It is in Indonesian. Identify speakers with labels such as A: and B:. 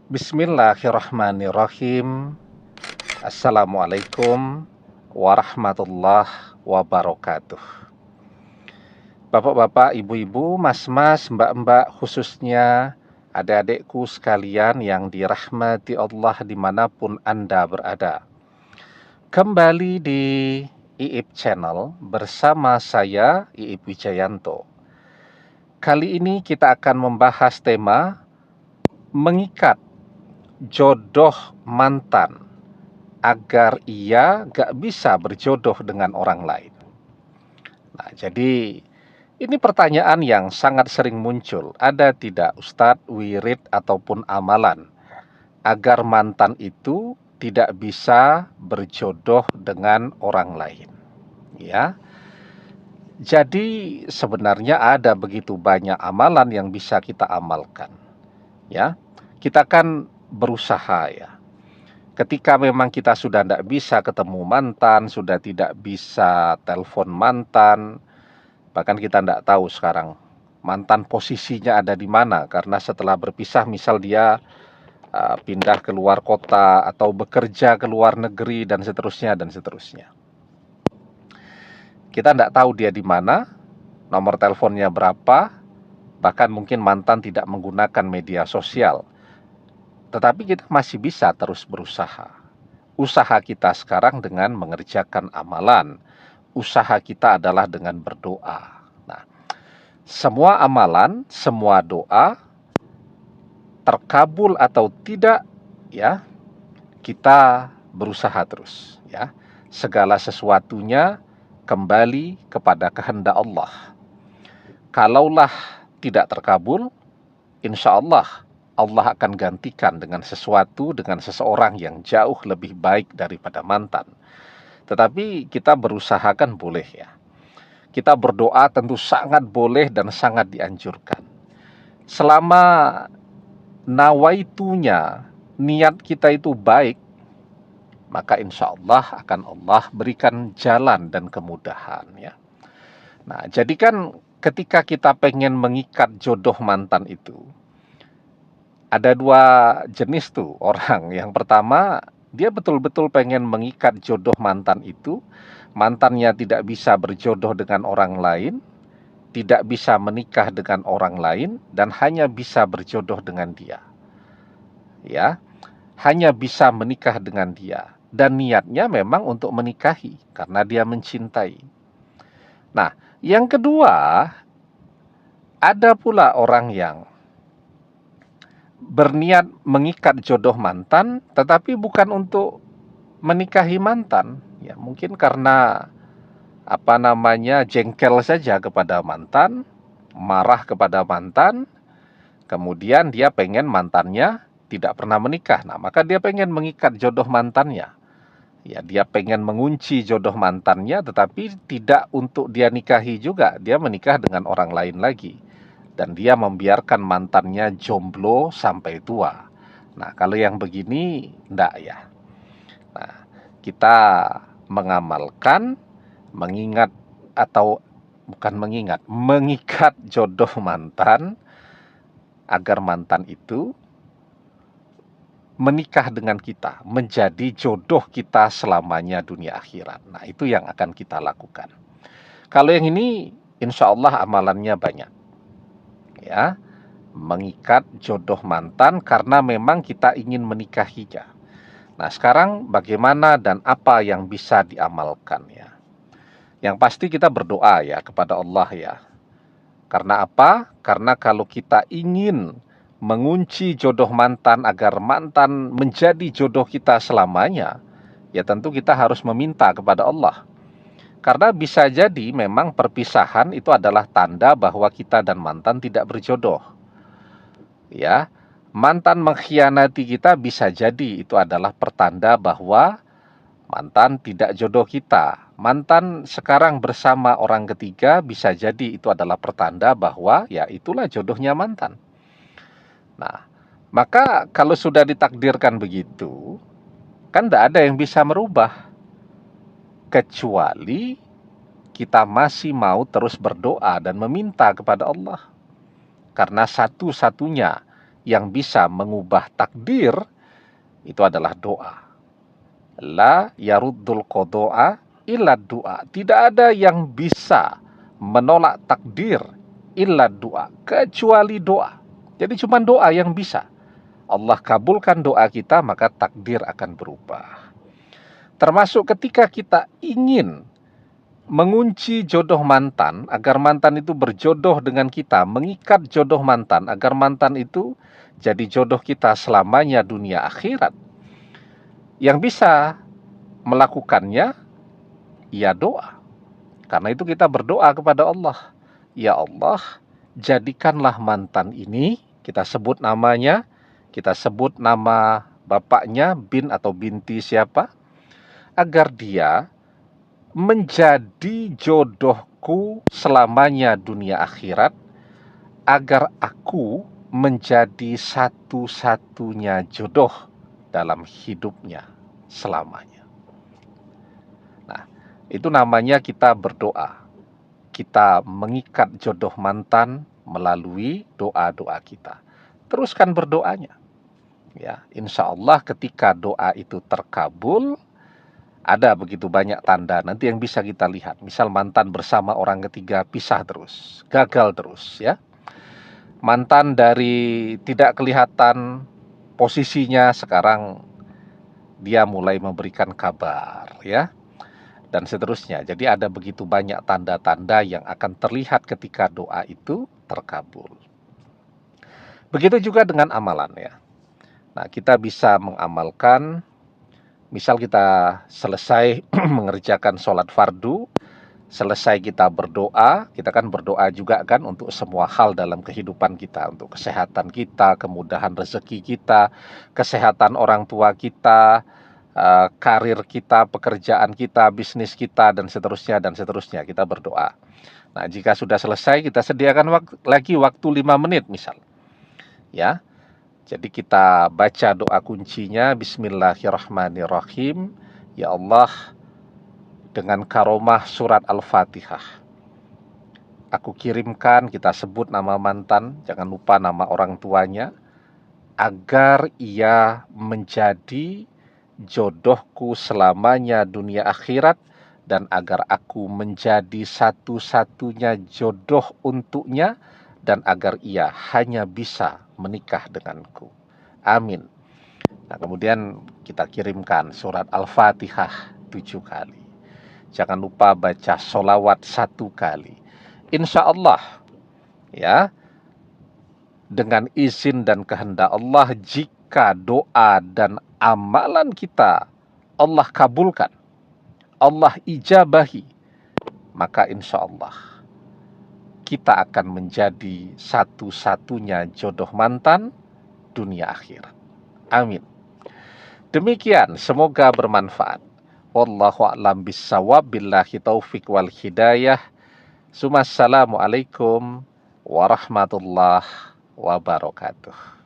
A: Bismillahirrahmanirrahim. Assalamualaikum warahmatullahi wabarakatuh. Bapak-bapak, ibu-ibu, mas-mas, mbak-mbak, khususnya adik-adikku sekalian yang dirahmati Allah dimanapun Anda berada. Kembali di IIP Channel bersama saya, IIP Wijayanto. Kali ini kita akan membahas tema mengikat jodoh mantan agar ia gak bisa berjodoh dengan orang lain. Nah, jadi ini pertanyaan yang sangat sering muncul. Ada tidak Ustadz wirid ataupun amalan agar mantan itu tidak bisa berjodoh dengan orang lain? Ya. Jadi sebenarnya ada begitu banyak amalan yang bisa kita amalkan. Ya. Kita kan berusaha ya. Ketika memang kita sudah tidak bisa ketemu mantan, sudah tidak bisa telepon mantan, bahkan kita tidak tahu sekarang mantan posisinya ada di mana, karena setelah berpisah misal dia pindah ke luar kota atau bekerja ke luar negeri dan seterusnya dan seterusnya. Kita tidak tahu dia di mana, nomor teleponnya berapa, bahkan mungkin mantan tidak menggunakan media sosial. Tetapi kita masih bisa terus berusaha. Usaha kita sekarang dengan mengerjakan amalan. Usaha kita adalah dengan berdoa. Nah, semua amalan, semua doa terkabul atau tidak, ya, kita berusaha terus, ya. Segala sesuatunya kembali kepada kehendak Allah. Kalaulah tidak terkabul, insya Allah akan gantikan dengan sesuatu, dengan seseorang yang jauh lebih baik daripada mantan. Tetapi kita berusaha kan boleh ya. Kita berdoa tentu sangat boleh dan sangat dianjurkan. Selama nawaitunya, niat kita itu baik, maka insya Allah akan Allah berikan jalan dan kemudahan ya. Nah, jadi kan ketika kita pengen mengikat jodoh mantan itu, ada dua jenis tuh orang. Yang pertama, dia betul-betul pengen mengikat jodoh mantan itu. Mantannya tidak bisa berjodoh dengan orang lain, tidak bisa menikah dengan orang lain, dan hanya bisa berjodoh dengan dia. Ya, hanya bisa menikah dengan dia. Dan niatnya memang untuk menikahi, karena dia mencintai. Nah, yang kedua, ada pula orang yang berniat mengikat jodoh mantan, tetapi bukan untuk menikahi mantan. Ya, mungkin karena jengkel saja kepada mantan, marah kepada mantan, kemudian dia pengen mantannya tidak pernah menikah. Nah, maka dia pengen mengikat jodoh mantannya. Ya, dia pengen mengunci jodoh mantannya, tetapi tidak untuk dia nikahi juga. Dia menikah dengan orang lain lagi. Dan dia membiarkan mantannya jomblo sampai tua. Nah, kalau yang begini, enggak ya. Nah, kita mengamalkan, mengingat atau bukan mengingat, mengikat jodoh mantan, agar mantan itu menikah dengan kita, menjadi jodoh kita selamanya dunia akhirat. Nah, itu yang akan kita lakukan. Kalau yang ini, insya Allah amalannya banyak. Ya, mengikat jodoh mantan karena memang kita ingin menikahinya. Nah, sekarang bagaimana dan apa yang bisa diamalkan ya? Yang pasti kita berdoa ya kepada Allah ya. Karena apa? Karena kalau kita ingin mengunci jodoh mantan agar mantan menjadi jodoh kita selamanya, ya tentu kita harus meminta kepada Allah. Karena bisa jadi memang perpisahan itu adalah tanda bahwa kita dan mantan tidak berjodoh. Ya, mantan mengkhianati kita bisa jadi itu adalah pertanda bahwa mantan tidak jodoh kita. Mantan sekarang bersama orang ketiga bisa jadi itu adalah pertanda bahwa ya itulah jodohnya mantan. Nah, maka kalau sudah ditakdirkan begitu, kan tidak ada yang bisa merubah. Kecuali kita masih mau terus berdoa dan meminta kepada Allah. Karena satu-satunya yang bisa mengubah takdir itu adalah doa. La yaruddul qada'a illa doa. Tidak ada yang bisa menolak takdir illa doa, kecuali doa. Jadi cuma doa yang bisa. Allah kabulkan doa kita, maka takdir akan berubah. Termasuk ketika kita ingin mengunci jodoh mantan, agar mantan itu berjodoh dengan kita, mengikat jodoh mantan, agar mantan itu jadi jodoh kita selamanya dunia akhirat. Yang bisa melakukannya, ya doa. Karena itu kita berdoa kepada Allah. Ya Allah, jadikanlah mantan ini, kita sebut namanya, kita sebut nama bapaknya, bin atau binti siapa, agar dia menjadi jodohku selamanya dunia akhirat, agar aku menjadi satu-satunya jodoh dalam hidupnya selamanya. Nah, itu namanya kita berdoa. Kita mengikat jodoh mantan melalui doa-doa kita. Teruskan berdoanya. Ya, insya Allah ketika doa itu terkabul, ada begitu banyak tanda nanti yang bisa kita lihat. Misal mantan bersama orang ketiga pisah terus, gagal terus ya. Mantan dari tidak kelihatan posisinya, sekarang dia mulai memberikan kabar ya, dan seterusnya. Jadi ada begitu banyak tanda-tanda yang akan terlihat ketika doa itu terkabul. Begitu juga dengan amalan ya. Nah, kita bisa mengamalkan, misal kita selesai mengerjakan sholat fardu, selesai kita berdoa, kita kan berdoa juga kan untuk semua hal dalam kehidupan kita, untuk kesehatan kita, kemudahan rezeki kita, kesehatan orang tua kita, karir kita, pekerjaan kita, bisnis kita, dan seterusnya kita berdoa. Nah, jika sudah selesai, kita sediakan lagi waktu 5 menit misal. Ya. Jadi kita baca doa kuncinya, Bismillahirrahmanirrahim. Ya Allah, dengan karomah surat Al-Fatihah, aku kirimkan, kita sebut nama mantan, jangan lupa nama orang tuanya, agar ia menjadi jodohku selamanya dunia akhirat, dan agar aku menjadi satu-satunya jodoh untuknya, dan agar ia hanya bisa menikah denganku. Amin. Nah, kemudian kita kirimkan surat Al-Fatihah 7 kali. Jangan lupa baca sholawat 1 kali. Insya Allah ya, dengan izin dan kehendak Allah, jika doa dan amalan kita Allah kabulkan, Allah ijabahi, maka insya Allah kita akan menjadi satu-satunya jodoh mantan dunia akhirat. Amin. Demikian, semoga bermanfaat. Wallahu a'lam bissawab, billahi taufik wal hidayah. Assalamualaikum warahmatullahi wabarakatuh.